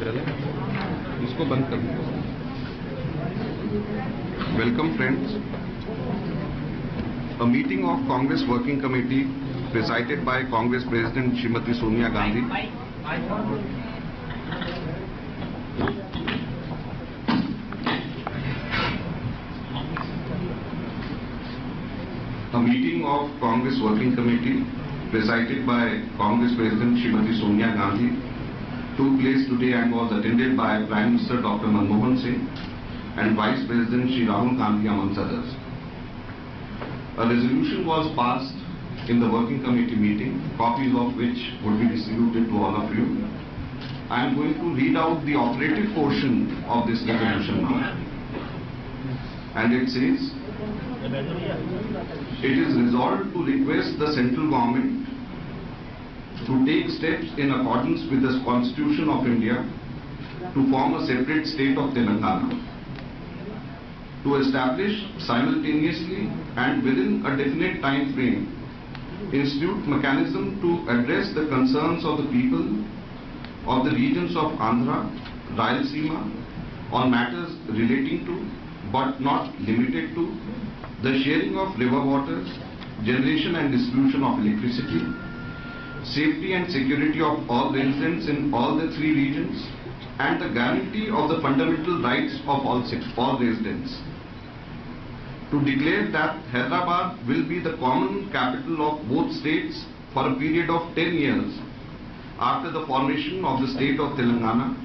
इसको बंद कर दो। Welcome friends. A meeting of Congress Working Committee presided by Congress President Srimati Sonia Gandhi. A meeting of Congress Working Committee presided by Congress President Srimati Sonia Gandhi took place today and was attended by Prime Minister Dr. Manmohan Singh and Vice President Shri Rahul Gandhi amongst others. A resolution was passed in the working committee meeting, copies of which would be distributed to all of you. I am going to read out the operative portion of this resolution now. And it says, it is resolved to request the central government to take steps in accordance with the Constitution of India to form a separate state of Telangana, to establish simultaneously and within a definite time frame institute mechanism to address the concerns of the people of the regions of Andhra, Rayalaseema on matters relating to but not limited to the sharing of river waters, generation and distribution of electricity, safety and security of all residents in all the three regions, and the guarantee of the fundamental rights of all residents. To declare that Hyderabad will be the common capital of both states for a period of 10 years after the formation of the state of Telangana,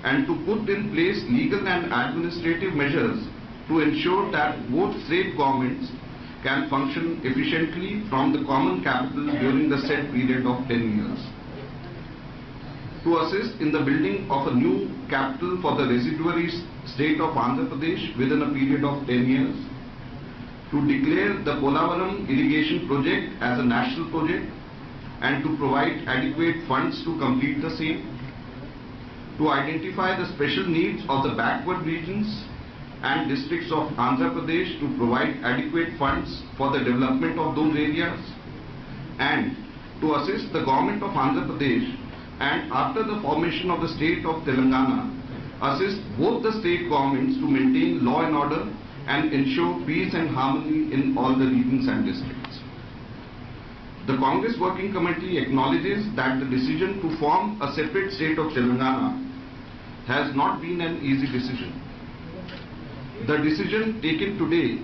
and to put in place legal and administrative measures to ensure that both state governments can function efficiently from the common capital during the said period of 10 years. To assist in the building of a new capital for the residuary state of Andhra Pradesh within a period of 10 years, to declare the Polavaram irrigation project as a national project and to provide adequate funds to complete the same, to identify the special needs of the backward regions and districts of Andhra Pradesh to provide adequate funds for the development of those areas, and to assist the government of Andhra Pradesh and after the formation of the state of Telangana, assist both the state governments to maintain law and order and ensure peace and harmony in all the regions and districts. The Congress Working Committee acknowledges that the decision to form a separate state of Telangana has not been an easy decision. The decision taken today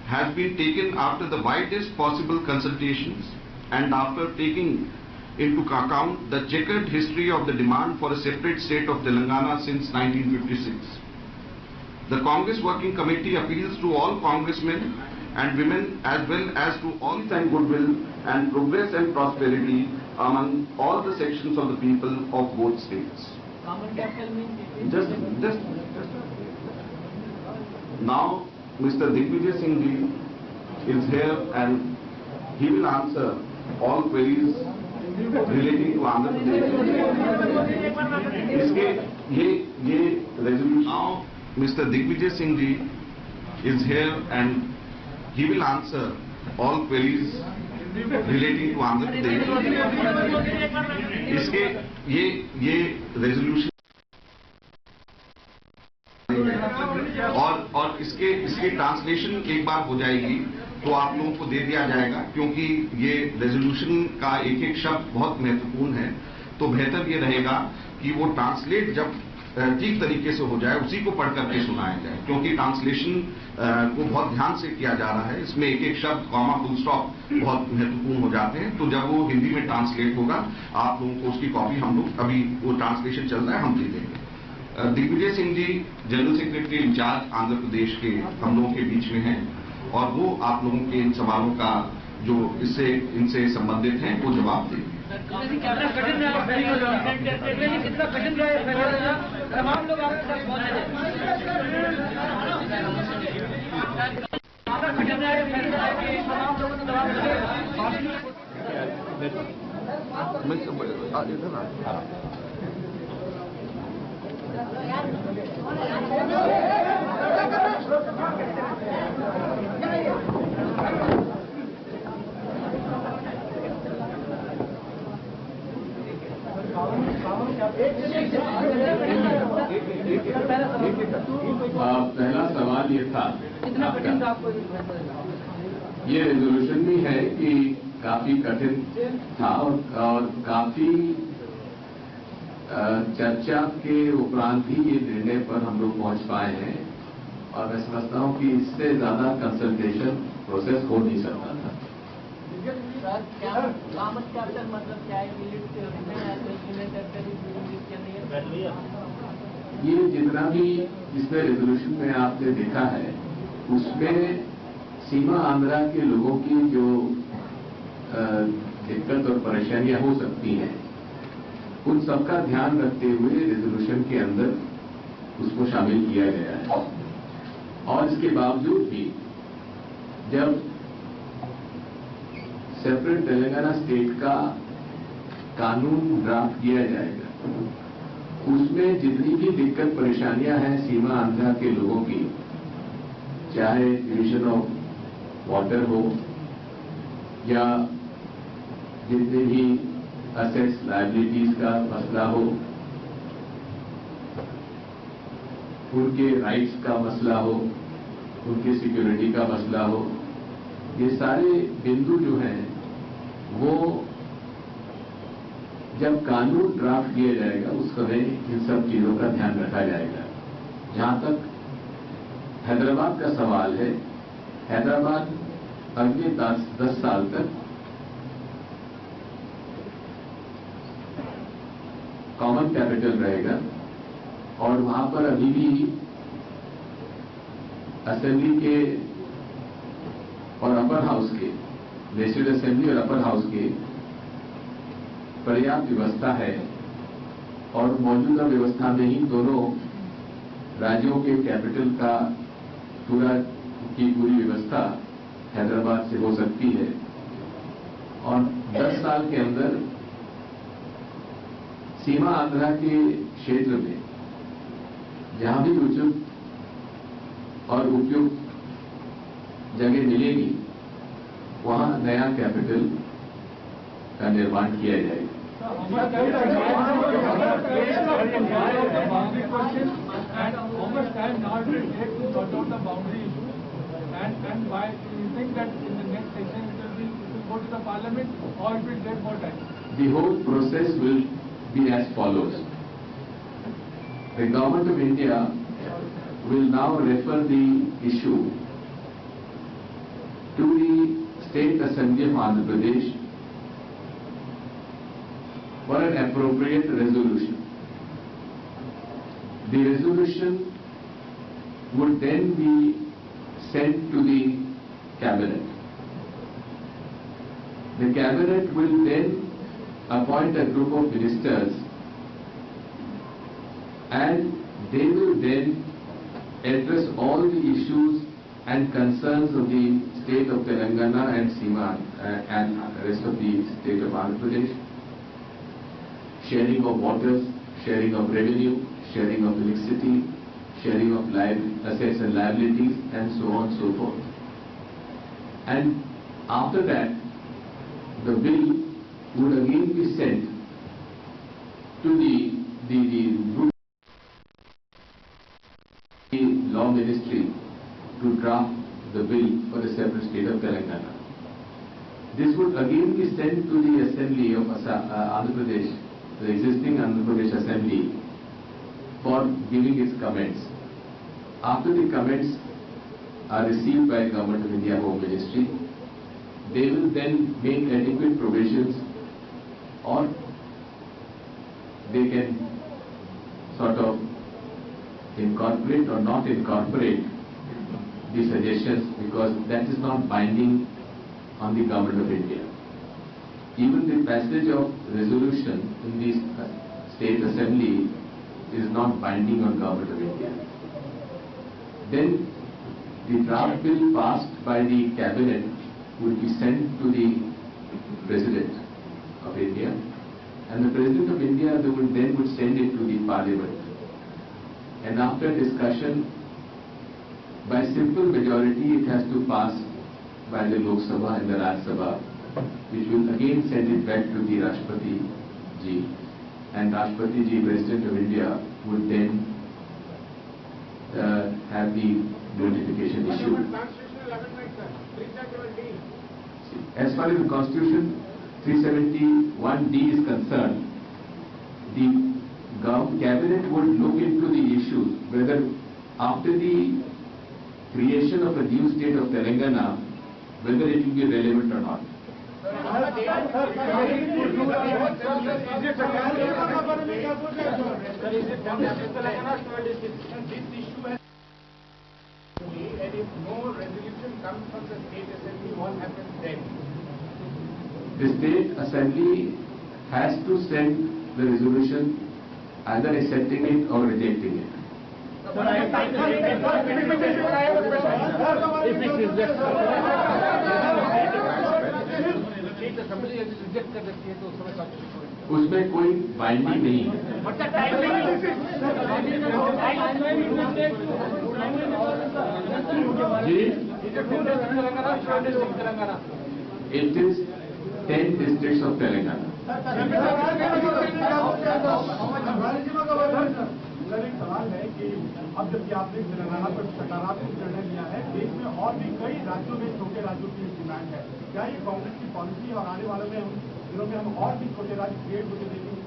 has been taken after the widest possible consultations and after taking into account the checkered history of the demand for a separate state of Telangana since 1956. The Congress Working Committee appeals to all congressmen and women as well as to all and goodwill and progress and prosperity among all the sections of the people of both states. Just now, Mr. Digvijay Singh Ji is here and he will answer all queries relating to Andhra Pradesh. इसके ये resolution. Now, Mr. Digvijay Singh Ji is here and he will answer all queries relating to Andhra Pradesh. इसके ये resolution और इसके translation एक बार हो जाएगी तो आप लोगों को दे दिया जाएगा, क्योंकि ये रेजोल्यूशन का एक एक शब्द बहुत महत्वपूर्ण है। तो बेहतर ये रहेगा कि वो ट्रांसलेट जब ठीक तरीके से हो जाए उसी को पढ़ करके सुनाया जाए, क्योंकि ट्रांसलेशन को बहुत ध्यान से किया जा रहा है। इसमें एक एक शब्द कॉमा फुल स्टॉप बहुत महत्वपूर्ण हो जाते हैं। तो जब वो हिंदी में ट्रांसलेट होगा आप लोगों को उसकी कॉपी हम लोग, अभी वो ट्रांसलेशन चल रहा है, हम दे देंगे। Digvijay Singh ji general secretary in charge Andhra Pradesh के हम लोगों के बीच में हैं और वो आप लोगों के इन सवालों का जो इनसे संबंधित हैं वो जवाब देंगे। पहला सवाल ये था, ये रेजोल्यूशन भी है कि काफी कठिन था और काफी चर्चा के उपरांत ही ये निर्णय पर हम लोग पहुंच पाए हैं और मैं समझता हूं कि इससे ज्यादा कंसल्टेशन प्रोसेस हो नहीं सकता था। ये जितना भी इसमें रेजोल्यूशन में आपने देखा है उसमें सीमा आंध्रा के लोगों की जो दिक्कत और परेशानियां हो सकती हैं उन सबका ध्यान रखते हुए रेजोल्यूशन के अंदर उसको शामिल किया गया है। और इसके बावजूद भी जब सेपरेट तेलंगाना स्टेट का कानून ड्राफ्ट किया जाएगा उसमें जितनी भी दिक्कत परेशानियां हैं सीमा आंध्रा के लोगों की, चाहे डिविजन ऑफ वाटर हो या जितने भी असेट्स लायबिलिटीज का मसला हो, उनके राइट्स का मसला हो, उनकी सिक्योरिटी का मसला हो, ये सारे बिंदु जो हैं वो जब कानून ड्राफ्ट किया जाएगा उस समय इन सब चीजों का ध्यान रखा जाएगा। जहां तक हैदराबाद का सवाल है, हैदराबाद अगले 10 साल तक कॉमन कैपिटल रहेगा और वहां पर अभी भी असेंबली के और अपर हाउस के, लेजिस्लेटिव असेंबली और अपर हाउस के पर्याप्त व्यवस्था है और मौजूदा व्यवस्था में ही दोनों राज्यों के कैपिटल का पूरी व्यवस्था हैदराबाद से हो सकती है और 10 साल के अंदर सीमा आंध्रा के क्षेत्र में जहां भी उचित और उपयुक्त जगह मिलेगी वहां नया कैपिटल का निर्माण किया जाएगा। The whole process will be as follows. The Government of India will now refer the issue to the State Assembly of Andhra Pradesh for an appropriate resolution. The resolution would then be sent to the Cabinet. The Cabinet will then appoint a group of ministers and they will then address all the issues and concerns of the state of Telangana and Seema and the rest of the state of Andhra Pradesh. Sharing of waters, sharing of revenue, sharing of electricity, sharing of assets and liabilities, and so on and so forth. And after that, the bill would again be sent to the Law Ministry to draft the bill for the separate state of Telangana. This would again be sent to the Assembly of Andhra Pradesh, the existing Andhra Pradesh Assembly, for giving its comments. After the comments are received by Government of India Home Ministry, they will then make adequate provisions or they can sort of incorporate or not incorporate the suggestions because that is not binding on the Government of India. Even the passage of resolution in the State Assembly is not binding on Government of India. Then the draft bill passed by the Cabinet would be sent to the President of India and the President of India then would send it to the Parliament. And after discussion, by simple majority it has to pass by the Lok Sabha and the Rajya Sabha, which will again send it back to the Rashtrapati ji, and Rashtrapati Ji, President of India, would then have the notification issued. As far as the Constitution 371D is concerned, the Cabinet would look into the issues whether after the creation of a new state of Telangana, whether it will be relevant or not. And if no resolution comes from the state assembly, what happens then? The state assembly has to send the resolution either accepting it or rejecting it. उसमें कोई binding नहीं है। It is 10 districts of Telangana. Sir एक सवाल है कि अब जबकि आपने तेलंगाना पर सकारात्मक निर्णय लिया है, देश में और भी कई राज्यों में छोटे राज्यों की डिमांड है, क्या ये कांग्रेस की पॉलिसी और आने वाले दिनों में हम और भी छोटे राज्य क्रिएट होते देखेंगे?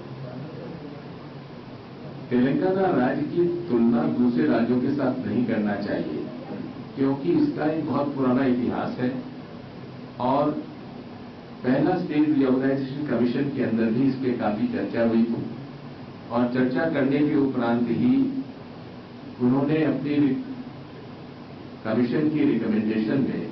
तेलंगाना राज्य की तुलना दूसरे राज्यों के साथ नहीं करना चाहिए, क्योंकि इसका एक बहुत पुराना इतिहास है और पहला स्टेट रिऑर्गेनाइजेशन कमीशन के अंदर भी इस पे काफी चर्चा हुई थी और चर्चा करने के उपरांत ही उन्होंने अपनी कमीशन की रिकमेंडेशन में